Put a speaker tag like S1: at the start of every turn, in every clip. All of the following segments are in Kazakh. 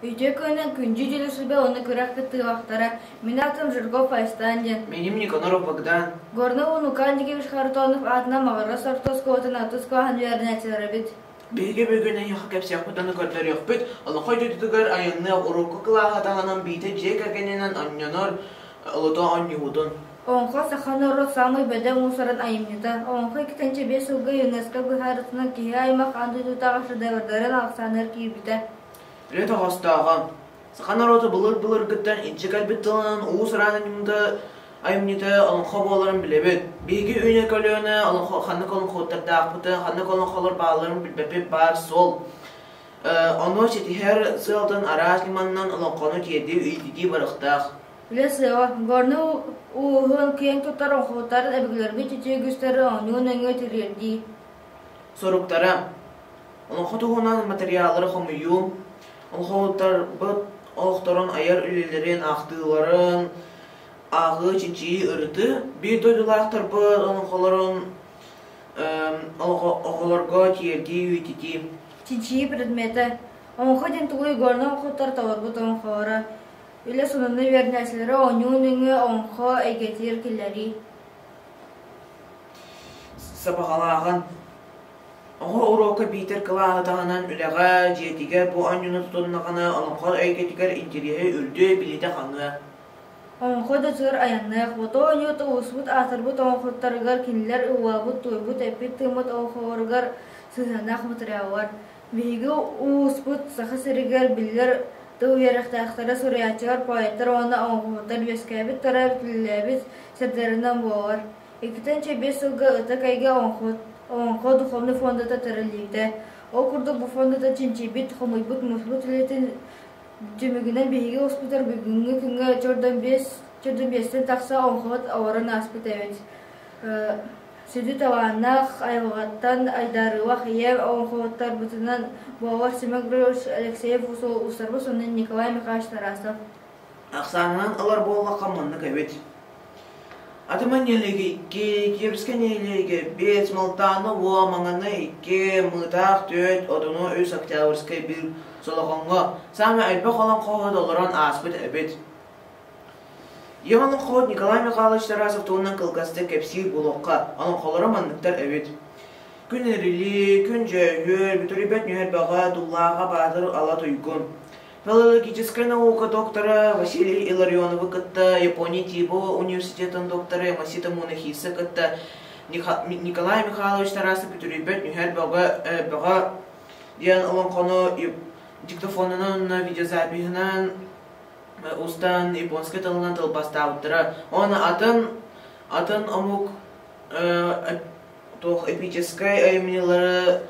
S1: Үйте көйнен күнжі желісібе оны күрәк кітті вақтара. Мен атым Жиргов Айстан ден.
S2: Менім Никоноров Богдан.
S1: Горны унукан дегевіш Харитонов атына мағырға сортос көтін атыс көған веріне тәрібіт.
S2: Беге-бегенен яқы кәпсияқ бұтаны көрдер яқпыт. Алықай дөтігір айынны ұруқы қылаға тағанан бейті жек әкененен аннянар ұлыта аннюғудын.
S1: Онқа сақаны ұры самый бәден ұсырын айымнеті. Онқа кітенче бес ұлғы ЮНЕСКО бұхарысының кейі аймақ анды тұтаға шыдавырдарын ақсаныр кейбіті.
S2: Рет ағастағын. Сақаны роты бұлыр күттен инчі кәлбіттілінің ұғы сұранымды айымнеті алынқа боларын білебет. Беге өне көліні қаны қолын қоттарды ақпыты, қаны қолын қолыр бағаларын білбепеп бар сол. Оны сетихер сылдың арас лиманынан алынқаны теді үйдеде барықтақ.
S1: Білесі о, горны ұғын кейін тұттар оңқуыттарын әбігілербе тете күстері оңын өңі тірерді.
S2: Соруктары. Алынқа тұғынан материалары қомыю. Алынқауыттар бұд оқтарын аяр үлелерін, ақтыларын, ағы чинчи ұрды. Bir дойдылақтар бұд алынқаларын оғыларға тиерді үйдеде.
S1: Чинчи предметі. Оңқы ден тұғый горны оңқуыттар тауыр бұд оңқауыра. Үлі сонуны вернәсілері оңын өңі оңқы әйгетер келері.
S2: Сабағалағын. Оғы урока бейтер кылағы тағынан үліға жетігер бұ анюны тұтынығаны алынқал әйгетігер интерегі үлді білеті қаңы.
S1: Оңқы да тұр аяннақ. Бұты оңыты ұсбұт атырбұт оңқыттарығар кенілер ұвабұт, тойбұт, әпет тымыт оңқығырғар сызанақ мұтырауар. Бейгі ұсбұт сақы сірігер білер Туу ярақтақтары сұриятчығар поэттар оны оңғылдар бескәбіт тарап тілләбіт сәрдерінен болар. Екітенче бес жылғы ұты кайға оңқы дұқымны фондата тірілейді. Ол күрді бұл фондата чинчебет қомайбыт мұсбыт үлетін жүмігінен бейге ұспытар бүгінгі күнгі жордан бестен тақса оңқылыт ауырын аспыт әвет. Сөйді таванақ айылғаттан айдарыуақ ие оңқылыттар бұтынан Болар Семен Григорьевич Алексеев ұстарбы сонын Николай Михайлович Тарасов.
S2: Ақсанынан алар болға қамынны көбет. Атыман елеге, кебіскен елеге, бес мылтаны оа маңаны ике, мұтақ төт, одыны өз октябрьскай бір солығынға. Сами әлбі қалан қоғыд оларан аспыт әбет. Еғанын қоғыд Николай Михайлович Тарасов туынан қылғасты кәпсир болуққа, анын қолары маңдықтар әбет. Күн әрілі, күн жүйір, бүтірібет нүйер баға дұллаға бадыр ала тұйгын. Филологическая наука доктора Василий Илларионовы кытта, Япония Тибо университетінің докторы Масита Мунахиса кытта, Николай Михайлович Тарасов бүтірібет нүйер баға дейін ұлын қоны диктофонының видеозапихынан ұстан японскай тылынан тылбастауыттыры. Оны атын омук Тох эпическай айымнелары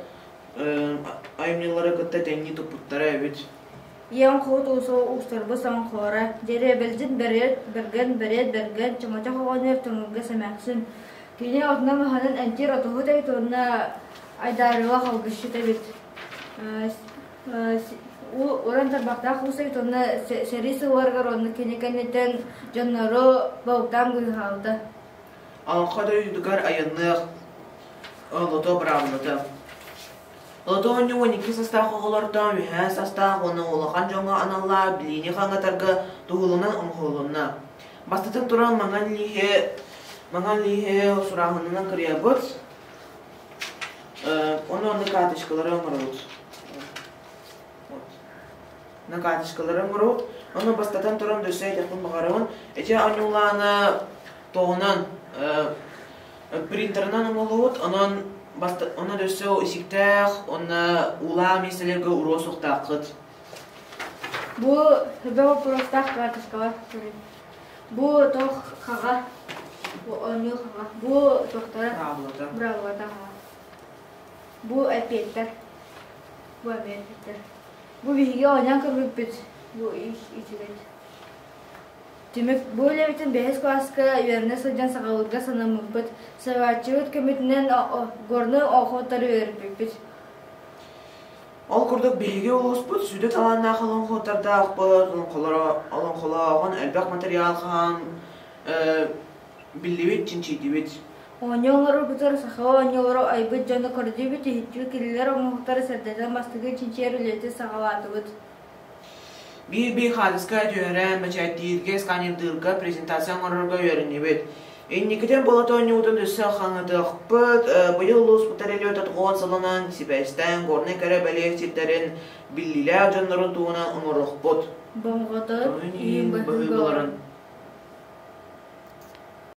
S2: кытта тәнни тұппыттары әбет.
S1: Ең құғыт ұстарбы сан қора. Дере білдін берген, чымача қоғаныр тұңылғы сәмәқсін. Кейне отына мұханын әнтер отығы дәйт орына айдарыға қалғышы тәбет. Оран тарбақтақ ұсайт оны сәресі уарғар оны кенекенеттен жаннары бауқтан бұйғалды.
S2: Алынқада үйдігар айыннық Лото бравлыты. Лото оны 12 састақ оғылардан үйән састақ оны олыған жоңа аналла білейне қаңғатарға тұғылынан ұңғылына. Бастатын тұран маңан лихе сұрағынынан кірия бұд. Оны катышкалары ұңырылд. Катышкалары ұңырылд. Оны бастatan тұран дөсей тәқін бұғарығын. Әте анюланы тоғынан принтерынан ұңылуыд, оны дөсі ісіктәқ, оны ула меселерге ұро соқтақ қыд.
S1: Бұл хөбәу пұрыстақ картышқалар. Бұл тоқ қаға, бұл ойныл қаға, бұл тоқтары бравлата қаға. Бұл әпеттер. Бұл бейге ойнан көргіп біт, бұл ишігет. Демек, бұл лебетін бәйіз класқа үйеріне сылжан сағалыға санамық бұд, саватчығыт көмітінен горны оғыттары өріп бұд.
S2: Ол күрдік бейге олыс бұд, сүді таланна қылын қоттарда ақпыд, олын қолағын әлбәқ материал қан білдебет, чинчейдебет.
S1: Оңылары бұтыр сақалы оңылары айбыд жаны көрдебет, ехеттіл келелер оңылықтары сәрдәден бастығы чинчер үлеті сағалаты бұд.
S2: Bir hadiska öğren maçaytiyge skanirdirga prezentasyon ororga öğrenibet. Ennikten Bolatonya utun düsse xanıdıqpıt, bıyıl lus butareli ötet qoğan salanan sipästen gorne kere belekçitlerin billiler canların tuğunan umuruqput.
S1: Bomgotot
S2: İyi bahıgıların.